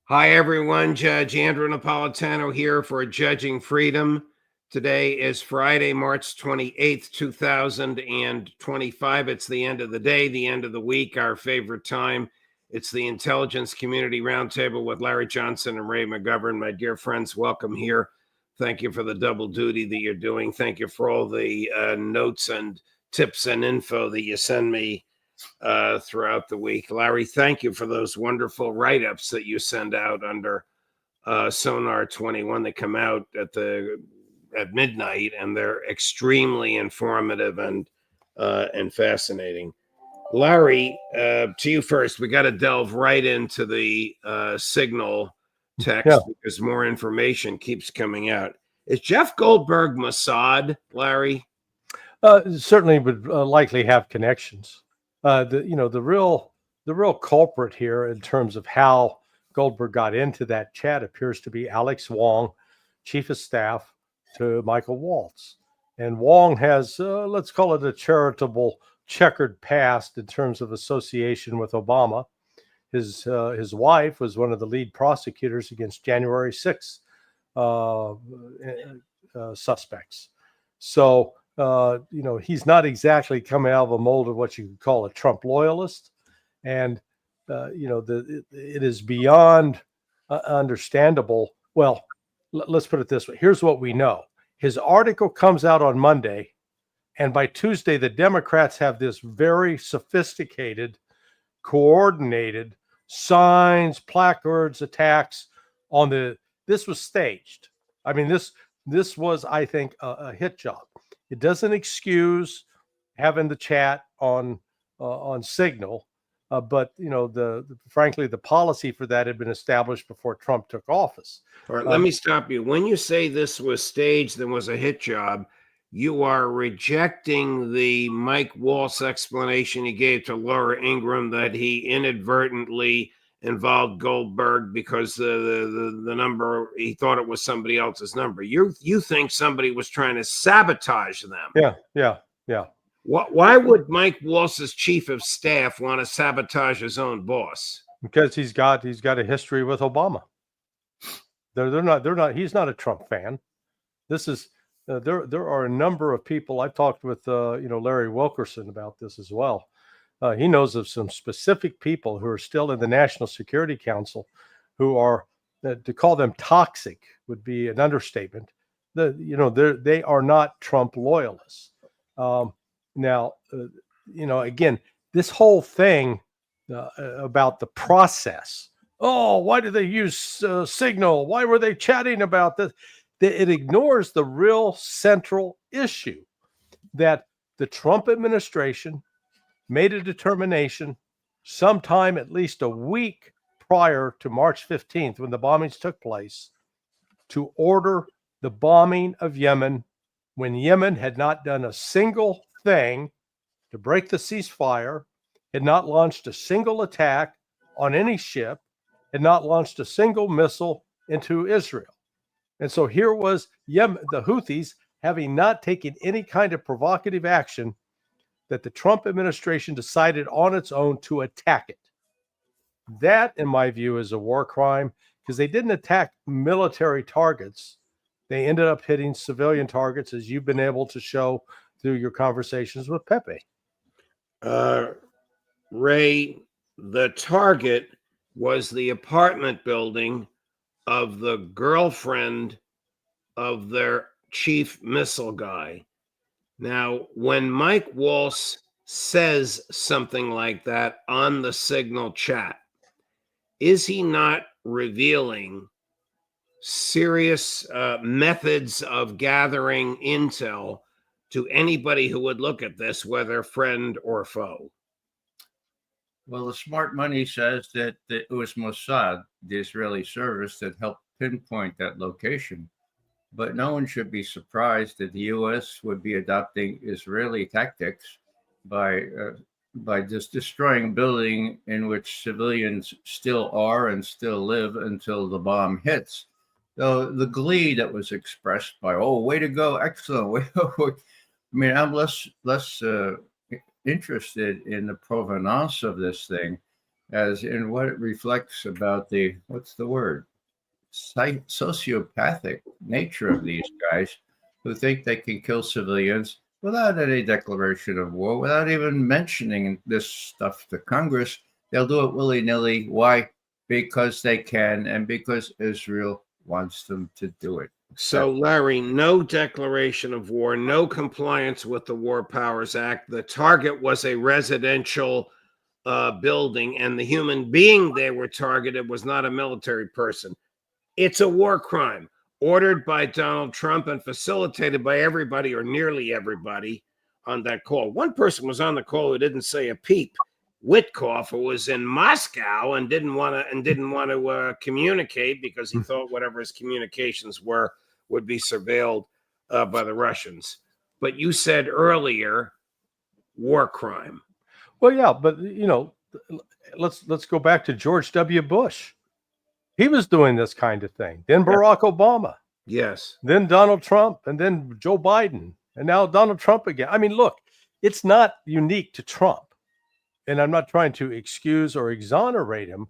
Hi, everyone. Judge Andrew Napolitano here for Judging Freedom. Today is Friday, March 28th, 2025. It's the end of the day, the end of the week, our favorite time. It's the Intelligence Community Roundtable with Larry Johnson and Ray McGovern. My dear friends, welcome here. Thank you for the double duty that you're doing. Thank you for all the notes and tips and info that you send me throughout the week. Larry, thank you for those wonderful write-ups that you send out under Sonar 21. They come out at midnight, and they're extremely informative and fascinating. Larry, to you first. We got to delve right into the signal text because more information keeps coming out. Is Jeff Goldberg Mossad, Larry? Certainly would likely have connections. The real culprit here in terms of how Goldberg got into that chat appears to be Alex Wong, chief of staff to Michael Waltz. And Wong has, let's call it a charitable checkered past in terms of association with Obama. His wife was one of the lead prosecutors against January 6th suspects. So, he's not exactly coming out of a mold of what you could call a Trump loyalist. And, it is beyond understandable. Well, let's put it this way. Here's what we know. His article comes out on Monday, and by Tuesday, the Democrats have this very sophisticated, coordinated signs, placards, attacks on this was staged. I mean, this was, I think, a hit job. It doesn't excuse having the chat on Signal, but frankly, the policy for that had been established before Trump took office. All right, let me stop you. When you say this was staged and was a hit job, you are rejecting the Mike Waltz explanation he gave to Laura Ingraham that he inadvertently involved Goldberg because the number, he thought it was somebody else's number. You think somebody was trying to sabotage them? Yeah. Why would Mike Waltz's chief of staff want to sabotage his own boss? Because he's got a history with Obama. They're not. He's not a Trump fan. This is there are a number of people. I've talked with Larry Wilkerson about this as well. He knows of some specific people who are still in the National Security Council who are, to call them toxic would be an understatement. They are not Trump loyalists. Now, again, this whole thing about the process. Oh, why did they use Signal? Why were they chatting about this? It ignores the real central issue that the Trump administration made a determination sometime at least a week prior to March 15th, when the bombings took place, to order the bombing of Yemen when Yemen had not done a single thing to break the ceasefire, had not launched a single attack on any ship, had not launched a single missile into Israel. And so here was Yemen, the Houthis, having not taken any kind of provocative action, that the Trump administration decided on its own to attack it. That, in my view, is a war crime because they didn't attack military targets. They ended up hitting civilian targets, as you've been able to show through your conversations with Pepe. Ray, the target was the apartment building of the girlfriend of their chief missile guy. Now, when Mike Waltz says something like that on the Signal chat, is he not revealing serious methods of gathering intel to anybody who would look at this, whether friend or foe? Well, the smart money says that it was Mossad, the Israeli service, that helped pinpoint that location. But no one should be surprised that the U.S. would be adopting Israeli tactics by just destroying a building in which civilians still are and still live until the bomb hits. So the glee that was expressed by, oh, way to go, excellent. I mean, I'm less interested in the provenance of this thing. as in what it reflects about the, what's the word, sociopathic nature of these guys who think they can kill civilians without any declaration of war, without even mentioning this stuff to Congress. They'll do it willy-nilly. Why? Because they can, and because Israel wants them to do it. So, Larry, no declaration of war, no compliance with the War Powers Act. The target was a residential building, and the human being they were targeted was not a military person. It's a war crime ordered by Donald Trump and facilitated by everybody or nearly everybody on that call. One person was on the call who didn't say a peep. Witkoff, who was in Moscow and didn't want to communicate because he thought whatever his communications were would be surveilled by the Russians. But you said earlier, war crime. Well, yeah, but let's go back to George W. Bush. He was doing this kind of thing. Then Barack Obama. Yes. Then Donald Trump, and then Joe Biden, and now Donald Trump again. I mean, look, it's not unique to Trump. And I'm not trying to excuse or exonerate him,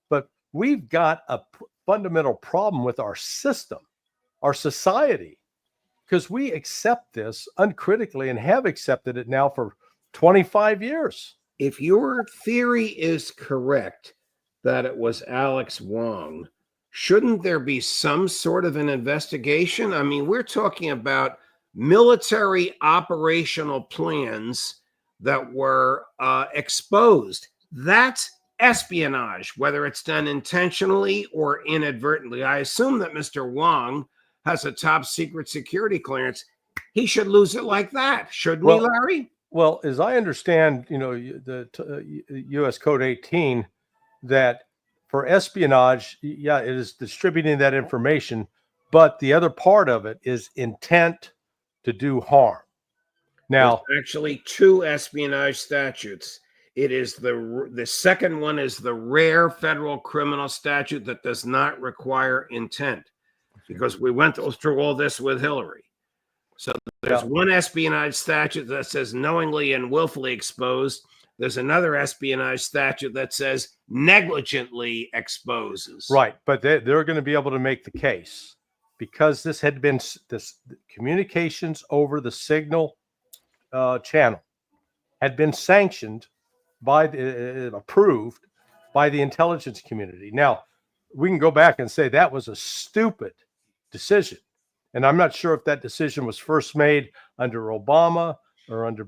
but we've got a fundamental problem with our system, our society, because we accept this uncritically and have accepted it now for 25 years. If your theory is correct that it was Alex Wong, shouldn't there be some sort of an investigation? I mean, we're talking about military operational plans that were exposed. That's espionage, whether it's done intentionally or inadvertently. I assume that Mr. Wong has a top secret security clearance. He should lose it like that, shouldn't he, Larry? Well, as I understand, the U.S. Code 18, that for espionage, yeah, it is distributing that information, but the other part of it is intent to do harm. Now, there's actually two espionage statutes. It is the second one is the rare federal criminal statute that does not require intent, because we went through all this with Hillary. So there's one espionage statute that says knowingly and willfully exposed. There's another espionage statute that says negligently exposes. Right, but they're going to be able to make the case because this had been communications over the signal channel had been sanctioned by approved by the intelligence community. Now, we can go back and say that was a stupid decision. And I'm not sure if that decision was first made under Obama or under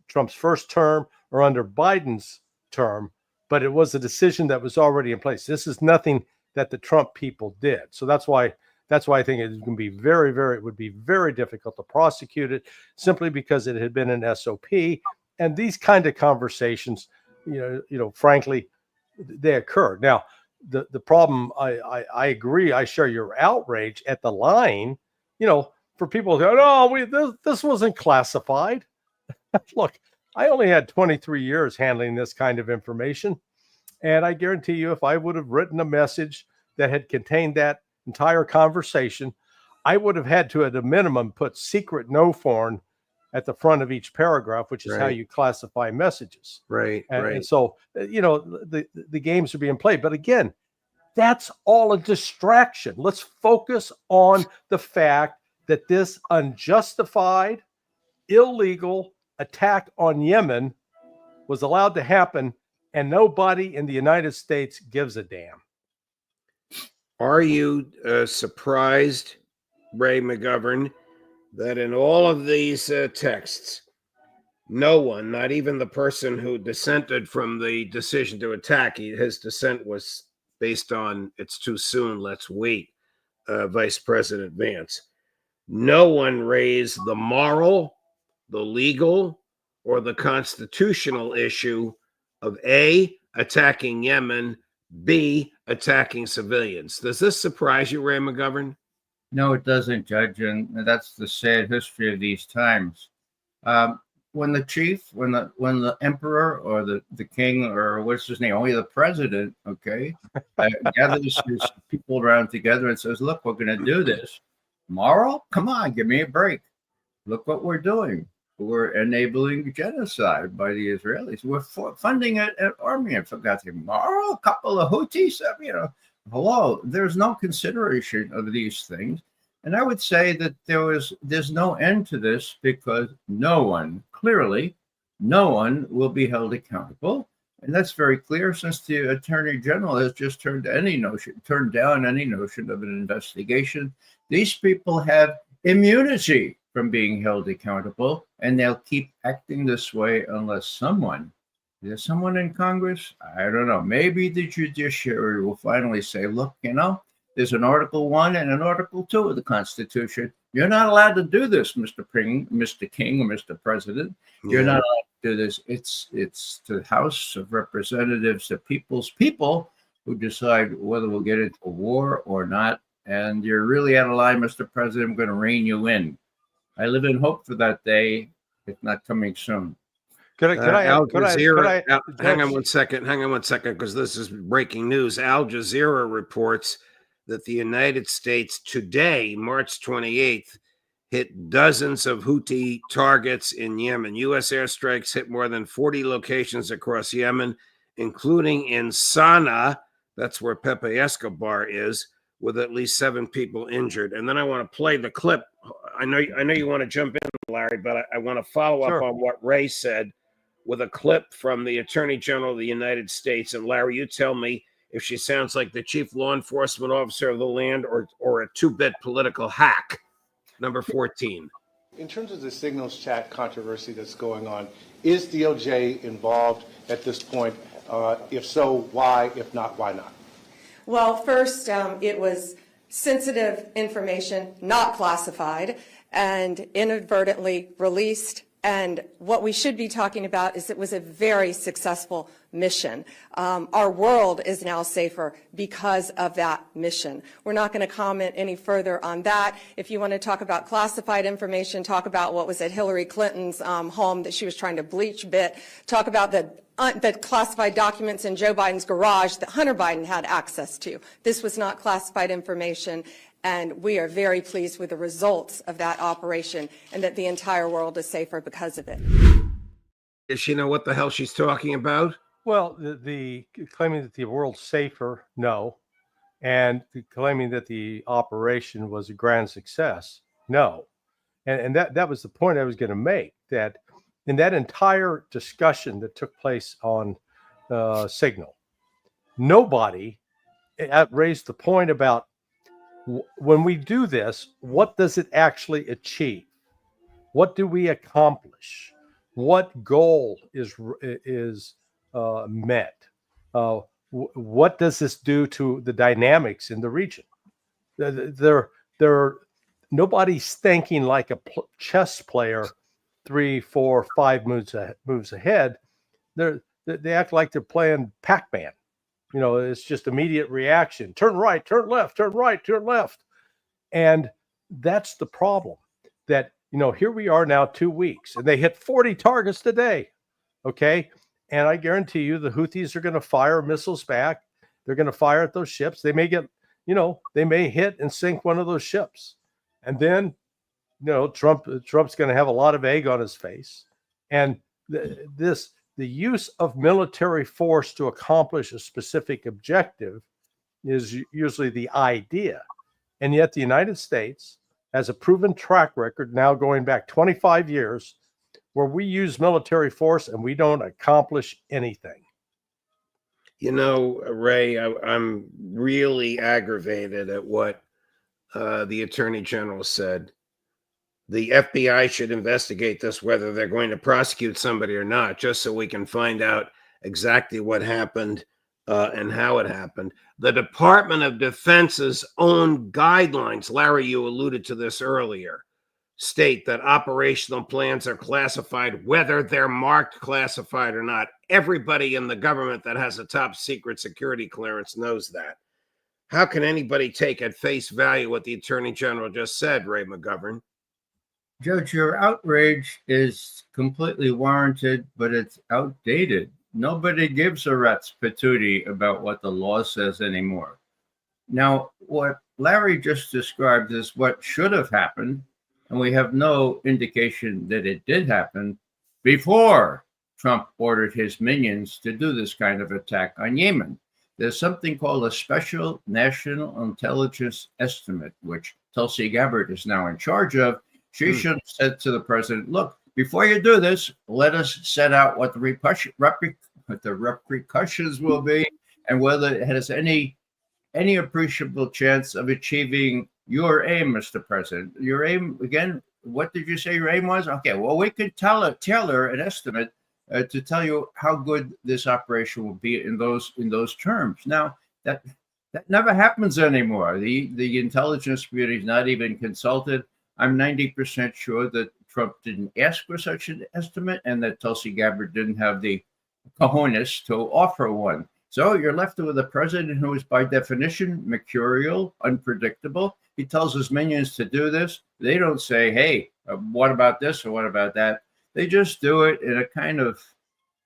Trump's first term or under Biden's term, but it was a decision that was already in place. This is nothing that the Trump people did. So that's why I think it would be very difficult to prosecute it, simply because it had been an SOP. And these kind of conversations, frankly, they occurred. Now, the problem, I agree, I share your outrage at the line, for people who go, no, this wasn't classified. Look, I only had 23 years handling this kind of information. And I guarantee you, if I would have written a message that had contained that entire conversation, I would have had to, at a minimum, put secret no foreign at the front of each paragraph, which is how you classify messages. Right. And so, the games are being played. But again, that's all a distraction. Let's focus on the fact that this unjustified, illegal attack on Yemen was allowed to happen, and nobody in the United States gives a damn. Are you surprised, Ray McGovern, that in all of these texts, no one, not even the person who dissented from the decision to attack, his dissent was based on it's too soon, let's wait, Vice President Vance, no one raised the moral, the legal, or the constitutional issue of A, attacking Yemen, B, attacking civilians. Does this surprise you, Ray McGovern? No, it doesn't, Judge, and that's the sad history of these times. When the chief, when the emperor or the king, or what's his name, only the president, gathers his people around together and says, look, we're going to do this. Moral? Come on, give me a break. Look what we're doing. we're enabling genocide by the Israelis. We're funding an army. I forgot tomorrow, a couple of Houthis, hello. There's no consideration of these things. And I would say that there's no end to this because no one will be held accountable. And that's very clear since the Attorney General has just turned down any notion of an investigation. These people have immunity from being held accountable, and they'll keep acting this way unless there's someone in Congress, I don't know, maybe the judiciary will finally say, look, there's an Article 1 and an Article 2 of the Constitution. You're not allowed to do this, Mr. King, or Mr. President. You're not allowed to do this. It's the House of Representatives, the people's people, who decide whether we'll get into a war or not. And you're really out of line, Mr. President. I'm going to rein you in. I live in hope for that day. It's not coming soon. Hang on one second, because this is breaking news. Al Jazeera reports that the United States today, March 28th, hit dozens of Houthi targets in Yemen. U.S. airstrikes hit more than 40 locations across Yemen, including in Sana'a, that's where Pepe Escobar is, with at least 7 people injured. And then I want to play the clip. I know you want to jump in, Larry, but I want to follow up on what Ray said with a clip from the Attorney General of the United States. And Larry, you tell me if she sounds like the chief law enforcement officer of the land or a 2-bit political hack. Number 14. In terms of the signals chat controversy that's going on, is DOJ involved at this point? If so, why? If not, why not? Well, first, it was sensitive information, not classified, and inadvertently released. And what we should be talking about is it was a very successful mission. Our world is now safer because of that mission. We're not going to comment any further on that. If you want to talk about classified information, talk about what was at Hillary Clinton's home that she was trying to bleach bit. Talk about the classified documents in Joe Biden's garage that Hunter Biden had access to. This was not classified information. And we are very pleased with the results of that operation and that the entire world is safer because of it. Does she know what the hell she's talking about? Well, the claiming that the world's safer, no. And claiming that the operation was a grand success, no. And that was the point I was going to make, that in that entire discussion that took place on Signal, nobody raised the point about when we do this, what does it actually achieve? What do we accomplish? What goal is met? What does this do to the dynamics in the region? Nobody's thinking like a chess player 3, 4, 5 moves ahead. They act like they're playing Pac-Man. It's just immediate reaction. Turn right, turn left, turn right, turn left. And that's the problem. That, here we are now 2 weeks, and they hit 40 targets today. Okay. And I guarantee you the Houthis are going to fire missiles back. They're going to fire at those ships. They may they may hit and sink one of those ships. And then, Trump's going to have a lot of egg on his face. And the use of military force to accomplish a specific objective is usually the idea. And yet the United States has a proven track record now going back 25 years where we use military force and we don't accomplish anything. Ray, I'm really aggravated at what the Attorney General said. The FBI should investigate this, whether they're going to prosecute somebody or not, just so we can find out exactly what happened and how it happened. The Department of Defense's own guidelines, Larry, you alluded to this earlier, state that operational plans are classified, whether they're marked classified or not. Everybody in the government that has a top secret security clearance knows that. How can anybody take at face value what the Attorney General just said, Ray McGovern? Judge, your outrage is completely warranted, but it's outdated. Nobody gives a rat's patootie about what the law says anymore. Now, what Larry just described is what should have happened, And we have no indication that it did happen before Trump ordered his minions to do this kind of attack on Yemen. There's something called a Special National Intelligence Estimate, which Tulsi Gabbard is now in charge of. She should have said to the president, look, before you do this, let us set out what the repercussions will be and whether it has any appreciable chance of achieving your aim, Mr. President. Your aim, again, what did you say your aim was? Okay, well, we could tailor an estimate to tell you how good this operation will be in those terms. Now, that never happens anymore. The intelligence community is not even consulted. I'm 90% sure that Trump didn't ask for such an estimate and that Tulsi Gabbard didn't have the cojones to offer one. So you're left with a president who is by definition mercurial, unpredictable. He tells his minions to do this. They don't say, hey, what about this or what about that? They just do it in a kind of,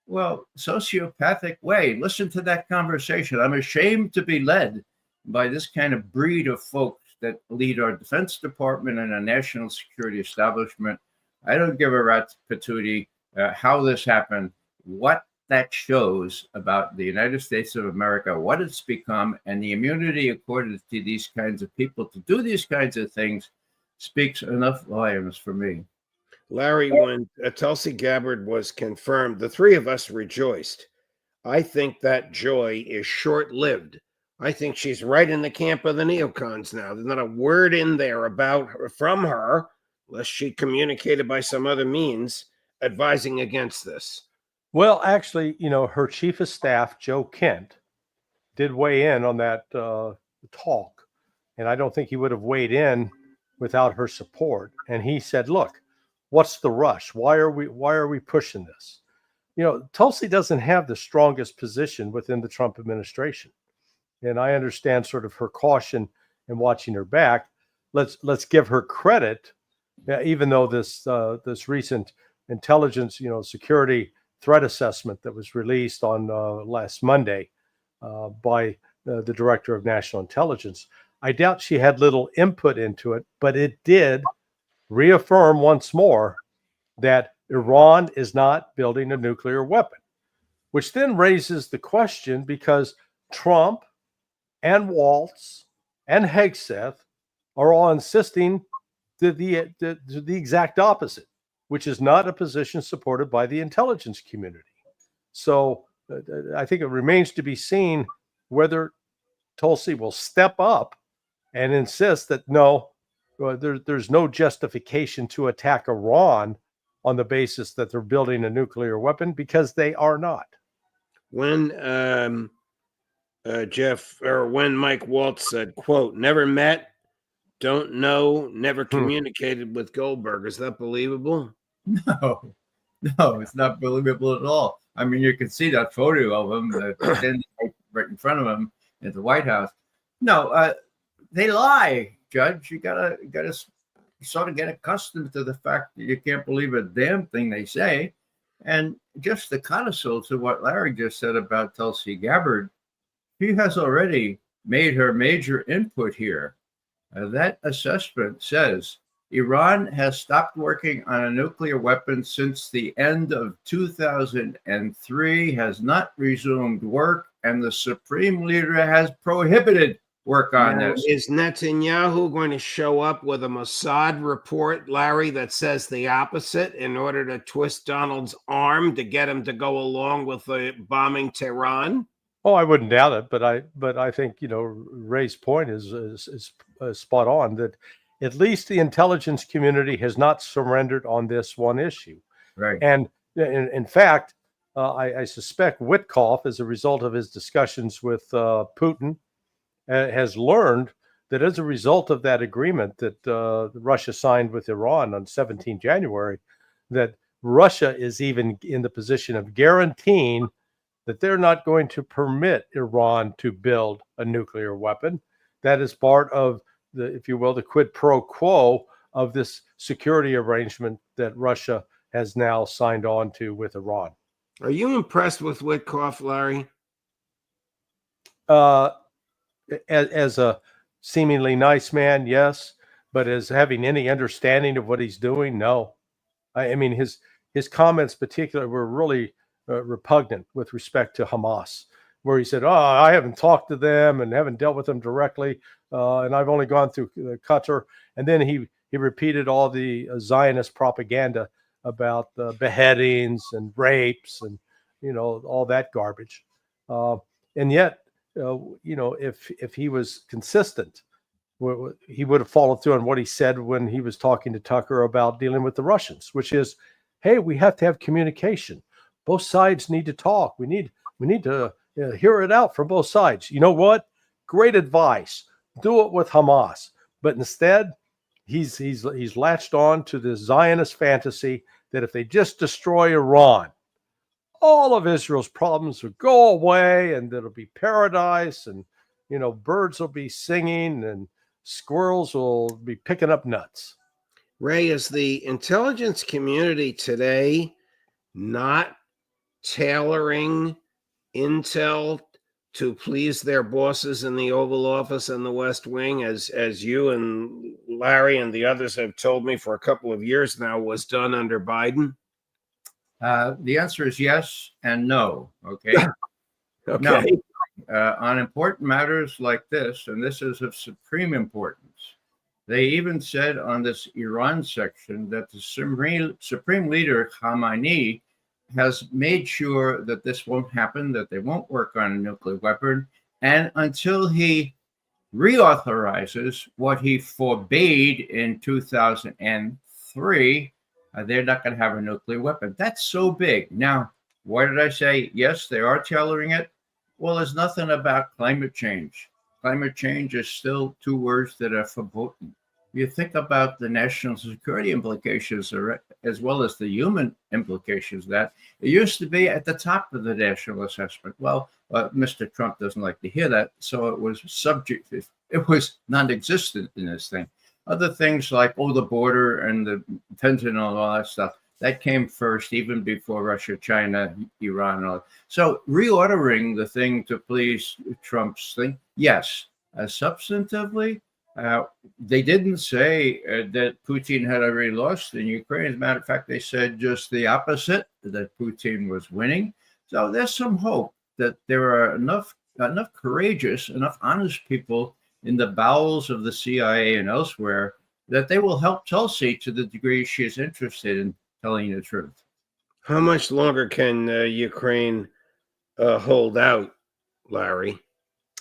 well, sociopathic way. Listen to that conversation. I'm ashamed to be led by this kind of breed of folks that lead our Defense Department and our national security establishment. I don't give a rat's patootie how this happened, what that shows about the United States of America, what it's become, and the immunity accorded to these kinds of people to do these kinds of things speaks enough volumes for me. Larry, when Tulsi Gabbard was confirmed, the three of us rejoiced. I think that joy is short-lived. I think she's right in the camp of the neocons now. There's not a word in there about her, from her, unless she communicated by some other means, advising against this. Well, actually, her chief of staff, Joe Kent, did weigh in on that talk. And I don't think he would have weighed in without her support. And he said, look, what's the rush? Why are we pushing this? Tulsi doesn't have the strongest position within the Trump administration. And I understand sort of her caution in watching her back. Let's give her credit, even though this recent intelligence, security threat assessment that was released on last Monday by the Director of National Intelligence, I doubt she had little input into it, but it did reaffirm once more that Iran is not building a nuclear weapon, which then raises the question because Trump and Waltz and Hegseth are all insisting the exact opposite, which is not a position supported by the intelligence community. So I think it remains to be seen whether Tulsi will step up and insist that no, there's no justification to attack Iran on the basis that they're building a nuclear weapon, because they are not. When when Mike Waltz said, quote, never met, don't know, never communicated with Goldberg, is that believable? No, it's not believable at all. I mean, you can see that photo of him right in front of him at the White House. No, they lie, Judge. You gotta sort of get accustomed to the fact that you can't believe a damn thing they say. And just the codicil to what Larry just said about Tulsi Gabbard, she has already made her major input here. That assessment says Iran has stopped working on a nuclear weapon since the end of 2003, has not resumed work, and the supreme leader has prohibited work on this. Is Netanyahu going to show up with a Mossad report, Larry, that says the opposite in order to twist Donald's arm to get him to go along with the bombing Tehran? Oh, I wouldn't doubt it, but I think Ray's point is spot on, that at least the intelligence community has not surrendered on this one issue. Right. And in fact, I suspect Witkoff, as a result of his discussions with Putin, has learned that as a result of that agreement that Russia signed with Iran on 17 January, that Russia is even in the position of guaranteeing that they're not going to permit Iran to build a nuclear weapon. That is part of the, if you will, the quid pro quo of this security arrangement that Russia has now signed on to with Iran. Are you impressed with Witkoff, Larry? As a seemingly nice man, yes. but as having any understanding of what he's doing, no. I mean, his comments, particularly, were really repugnant with respect to Hamas, where he said, "Oh, I haven't talked to them and haven't dealt with them directly, and I've only gone through Qatar." And then he repeated all the Zionist propaganda about beheadings and rapes and all that garbage. And yet, if he was consistent, he would have followed through on what he said when he was talking to Tucker about dealing with the Russians, which is, hey, we have to have communication. Both sides need to talk. We need to hear it out from both sides. You know what? Great advice. Do it with Hamas. But instead, he's latched on to this Zionist fantasy that if they just destroy Iran, all of Israel's problems will go away and it'll be paradise, and birds will be singing and squirrels will be picking up nuts. Ray, is the intelligence community today not tailoring intel to please their bosses in the Oval Office and the West Wing, as you and Larry and the others have told me for a couple of years now was done under Biden? The answer is yes and no. Okay. Okay. Now, on important matters like this, and this is of supreme importance, they even said on this Iran section that the Supreme Leader Khamenei has made sure that this won't happen, that they won't work on a nuclear weapon, and until he reauthorizes what he forbade in 2003, they're not going to have a nuclear weapon. That's so big. Now, why did I say yes, they are tailoring it? Well, there's nothing about climate change. Climate change is still two words that are verboten. You think about the national security implications as well as the human implications, that it used to be at the top of the national assessment. Well, Mr. Trump doesn't like to hear that, so it was subjective. It was non-existent in this thing. Other things like, the border and the fentanyl and all that stuff, that came first, even before Russia, China, Iran, and all that. So reordering the thing to please Trump's thing, yes. Substantively, they didn't say that Putin had already lost in Ukraine. As a matter of fact, they said just the opposite, that Putin was winning. So there's some hope that there are enough courageous, enough honest people in the bowels of the CIA and elsewhere that they will help Tulsi to the degree she is interested in telling the truth. How much longer can Ukraine hold out, Larry?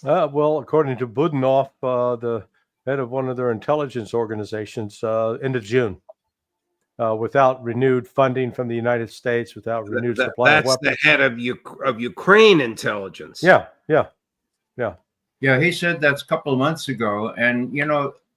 Well, according to Budanov, the head of one of their intelligence organizations, end of June, without renewed funding from the United States, without renewed supply of weapons. That's the head of Ukraine intelligence. Yeah. Yeah, he said that's a couple of months ago. And,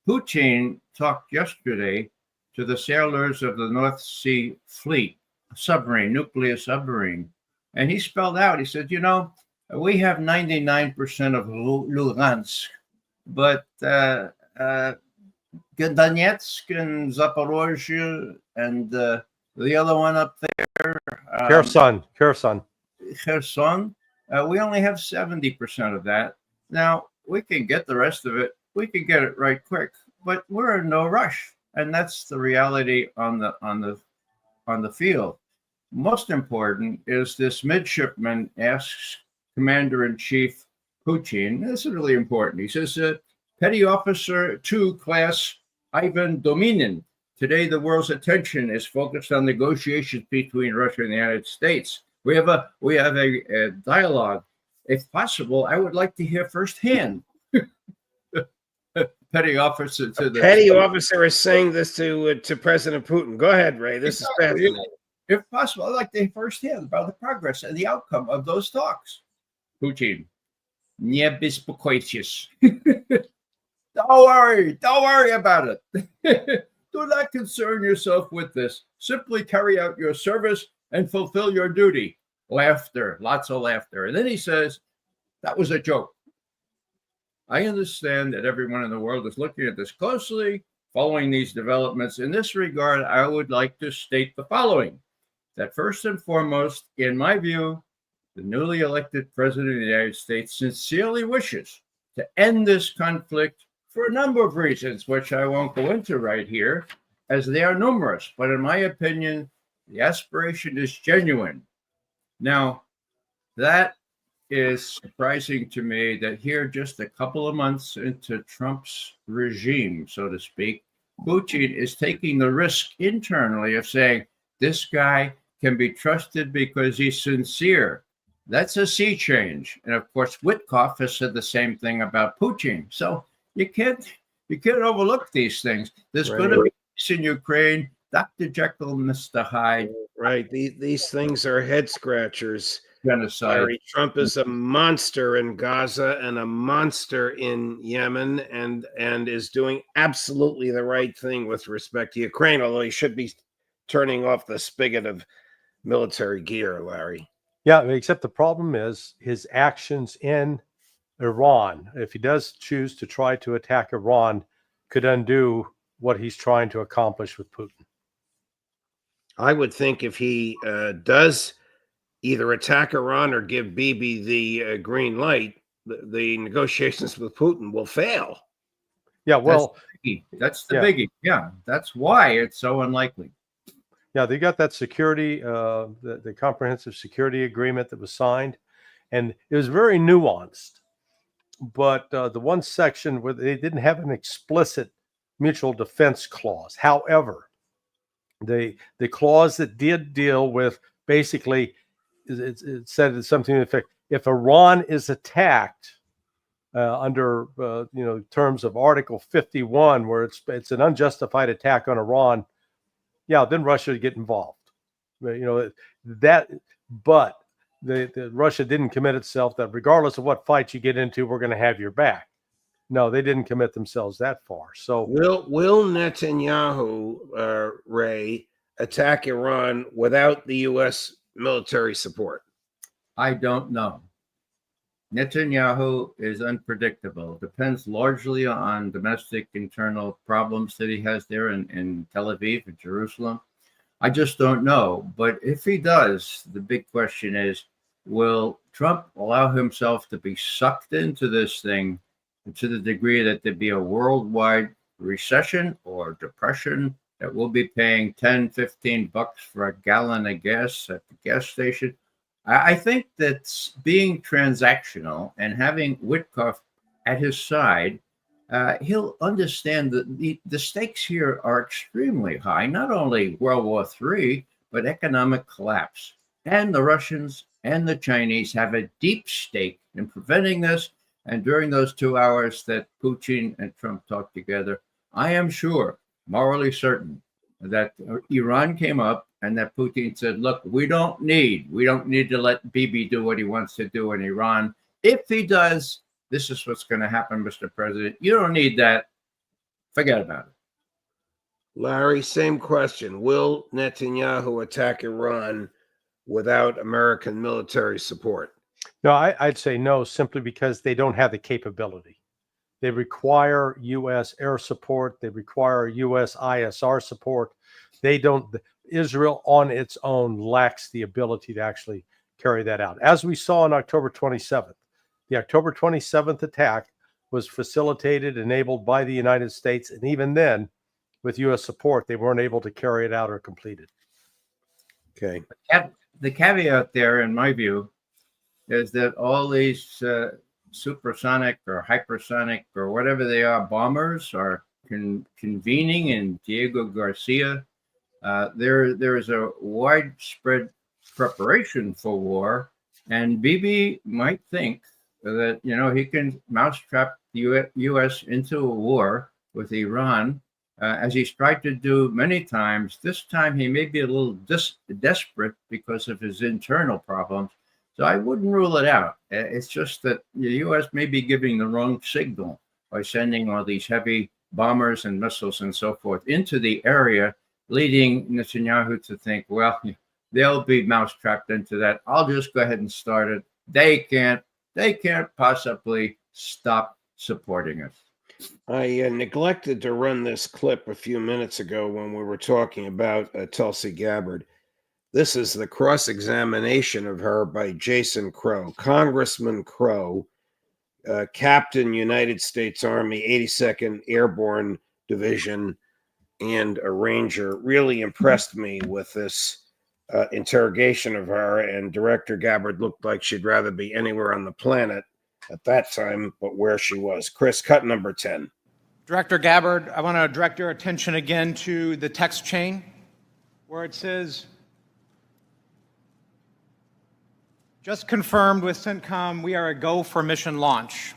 Putin talked yesterday to the sailors of the North Sea Fleet, nuclear submarine. And he spelled out, he said, we have 99% of Lugansk, but Donetsk and Zaporozhye and the other one up there, Kherson. We only have 70% of that. Now, we can get the rest of it. We can get it right quick, but we're in no rush. And that's the reality on the field. Most important is this midshipman asks Commander-in-Chief Putin, this is really important. He says, Petty Officer 2 Class Ivan Dominin, today the world's attention is focused on negotiations between Russia and the United States. We have a dialogue. If possible, I would like to hear firsthand. Petty officer to the petty officer is saying this to President Putin. Go ahead, Ray. This is fascinating. If possible, I'd like to hear firsthand about the progress and the outcome of those talks. Putin, не беспокойтесь. Don't worry about it. Do not concern yourself with this. Simply carry out your service and fulfill your duty. Laughter, lots of laughter. And then he says, that was a joke. I understand that everyone in the world is looking at this closely, following these developments. In this regard, I would like to state the following, that first and foremost, in my view, the newly elected president of the United States sincerely wishes to end this conflict for a number of reasons, which I won't go into right here, as they are numerous. But in my opinion, the aspiration is genuine. Now, that is surprising to me that here, just a couple of months into Trump's regime, so to speak, Putin is taking the risk internally of saying this guy can be trusted because he's sincere. That's a sea change. And of course, Witkoff has said the same thing about Putin. So you can't overlook these things. There's going to be peace in Ukraine. Dr. Jekyll, Mr. Hyde. Right. These things are head scratchers. Genocide. Larry, Trump is a monster in Gaza and a monster in Yemen, and is doing absolutely the right thing with respect to Ukraine, although he should be turning off the spigot of military gear, Larry. Yeah, except the problem is his actions in Iran, if he does choose to try to attack Iran, could undo what he's trying to accomplish with Putin. I would think if he does either attack Iran or give Bibi the green light, the negotiations with Putin will fail. Yeah, well, that's the biggie. Yeah, that's why it's so unlikely. Yeah, they got that security, the comprehensive security agreement that was signed, and it was very nuanced. But the one section where they didn't have an explicit mutual defense clause. However, the clause that did deal with basically it said something to the effect: if Iran is attacked under terms of Article 51, where it's an unjustified attack on Iran, yeah, then Russia would get involved. But the Russia didn't commit itself that regardless of what fight you get into, we're going to have your back. No, they didn't commit themselves that far. So will Netanyahu, Ray, attack Iran without the U.S. military support? I don't know. Netanyahu is unpredictable. Depends largely on domestic internal problems that he has there in Tel Aviv and Jerusalem. I just don't know. But if he does, the big question is, will Trump allow himself to be sucked into this thing to the degree that there be a worldwide recession or depression, that we'll be paying $10-15 for a gallon of gas at the gas station? I think that being transactional and having Witkoff at his side, he'll understand that the stakes here are extremely high, not only World War III, but economic collapse. And the Russians and the Chinese have a deep stake in preventing this. And during those 2 hours that Putin and Trump talked together, I am sure, morally certain, that Iran came up and that Putin said, look, we don't need to let Bibi do what he wants to do in Iran. If he does, this is what's going to happen, Mr. President. You don't need that. Forget about it. Larry, same question. Will Netanyahu attack Iran without American military support? No, I'd say no, simply because they don't have the capability. They require U.S. air support. They require U.S. ISR support. Israel on its own lacks the ability to actually carry that out. As we saw on October 27th, the October 27th attack was facilitated, enabled by the United States. And even then, with U.S. support, they weren't able to carry it out or complete it. Okay. The caveat there, in my view, is that all these supersonic or hypersonic or whatever they are bombers are convening in Diego Garcia. There is a widespread preparation for war, and Bibi might think that he can mousetrap the U.S. into a war with Iran, as he's tried to do many times. This time he may be a little desperate because of his internal problems. So I wouldn't rule it out. It's just that the U.S. may be giving the wrong signal by sending all these heavy bombers and missiles and so forth into the area, leading Netanyahu to think, well, they'll be mousetrapped into that. I'll just go ahead and start it. They can't possibly stop supporting us. I neglected to run this clip a few minutes ago when we were talking about Tulsi Gabbard. This is the cross-examination of her by Jason Crow. Congressman Crow Captain, United States Army, 82nd Airborne Division, and a Ranger, really impressed me with this interrogation of her. And Director Gabbard looked like she'd rather be anywhere on the planet at that time, but where she was. Chris, cut number 10. Director Gabbard, I want to direct your attention again to the text chain where it says, just confirmed with CENTCOM, we are a go for mission launch.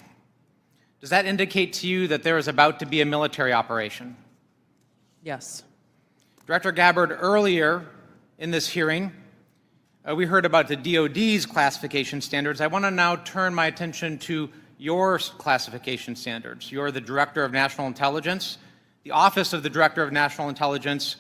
Does that indicate to you that there is about to be a military operation? Yes. Director Gabbard, earlier in this hearing, we heard about the DoD's classification standards. I want to now turn my attention to your classification standards. You're the Director of National Intelligence. The Office of the Director of National Intelligence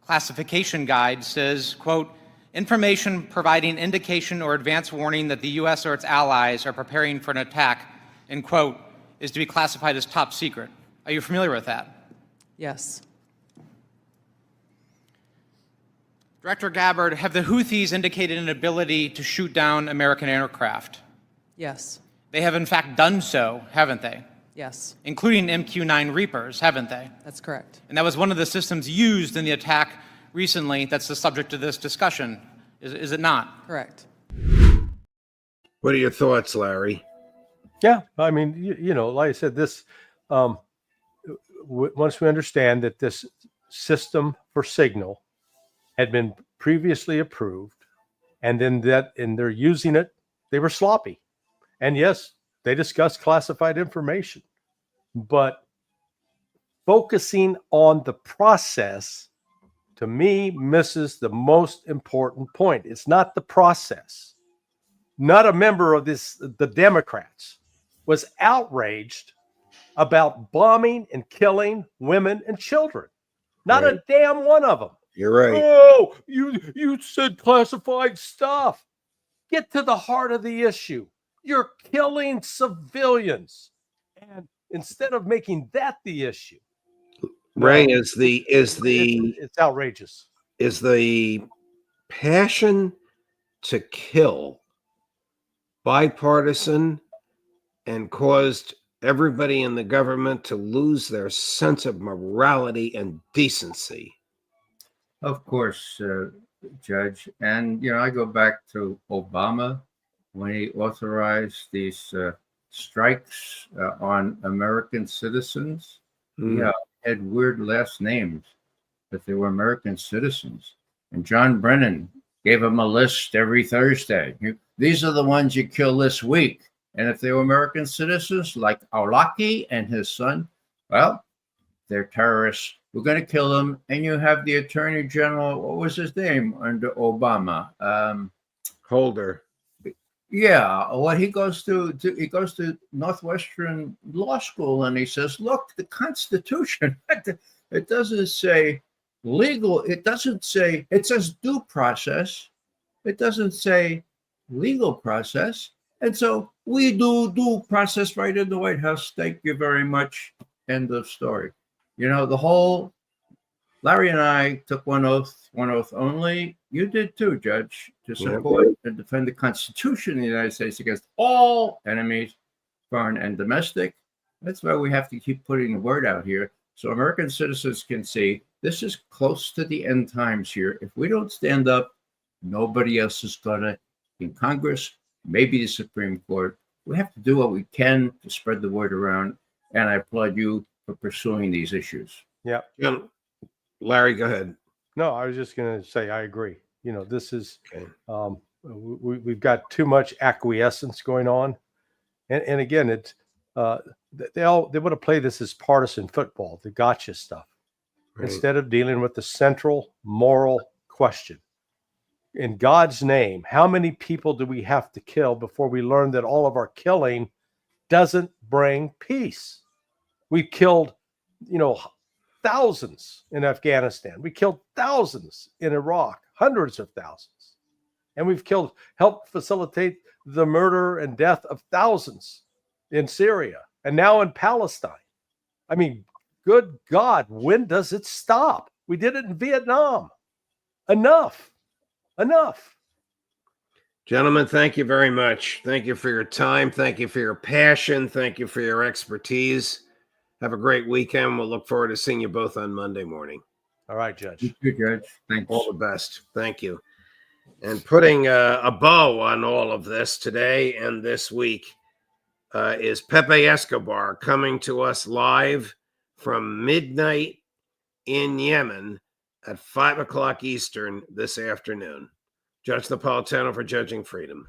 classification guide says, quote, information providing indication or advance warning that the U.S. or its allies are preparing for an attack, end quote, is to be classified as top secret. Are you familiar with that? Yes. Director Gabbard, have the Houthis indicated an ability to shoot down American aircraft? Yes. They have in fact done so, haven't they? Yes. Including MQ-9 Reapers, haven't they? That's correct. And that was one of the systems used in the attack recently that's the subject of this discussion, is it not? Correct. What are your thoughts, Larry? Yeah, I mean, like I said, this once we understand that this system for signal had been previously approved, and then they're using it, they were sloppy. And yes, they discussed classified information, but focusing on the process, to me, misses the most important point. It's not the process. Not a member of the Democrats was outraged about bombing and killing women and children. Not Right. a damn one of them. You're right. Oh, you said classified stuff. Get to the heart of the issue. You're killing civilians. And instead of making that the issue, Ray, no, it's outrageous. is the passion to kill bipartisan and caused everybody in the government to lose their sense of morality and decency? Of course, Judge. And, I go back to Obama when he authorized these strikes on American citizens. Yeah, had weird last names, but they were American citizens. And John Brennan gave them a list every Thursday. These are the ones you kill this week. And if they were American citizens like Aulaki and his son, well, they're terrorists. We're going to kill them. And you have the Attorney General, what was his name under Obama? Holder. Yeah, well, he goes to Northwestern Law School and he says, look, the Constitution, it doesn't say legal. It says due process. It doesn't say legal process. And so we do due process right in the White House. Thank you very much. End of story. The whole, Larry and I took one oath only. You did too, Judge, to support and defend the Constitution of the United States against all enemies, foreign and domestic. That's why we have to keep putting the word out here so American citizens can see this is close to the end times here. If we don't stand up, nobody else is gonna in Congress, maybe the Supreme Court. We have to do what we can to spread the word around, and I applaud you for pursuing these issues. Yeah. Larry, go ahead. No, I was just going to say, I agree. This is, Okay. we've got too much acquiescence going on. And again, it's, they want to play this as partisan football, the gotcha stuff, Right. instead of dealing with the central moral question. In God's name, how many people do we have to kill before we learn that all of our killing doesn't bring peace? We've killed, thousands in Afghanistan. We killed thousands in Iraq, hundreds of thousands. And we've helped facilitate the murder and death of thousands in Syria and now in Palestine. I mean, good God, when does it stop? We did it in Vietnam. Enough. Gentlemen, thank you very much. Thank you for your time. Thank you for your passion. Thank you for your expertise. Have a great weekend. We'll look forward to seeing you both on Monday morning. All right, Judge. Good, Judge. Thanks. All the best. Thank you. And putting a bow on all of this today and this week is Pepe Escobar coming to us live from midnight in Yemen at 5 o'clock Eastern this afternoon. Judge Napolitano for Judging Freedom.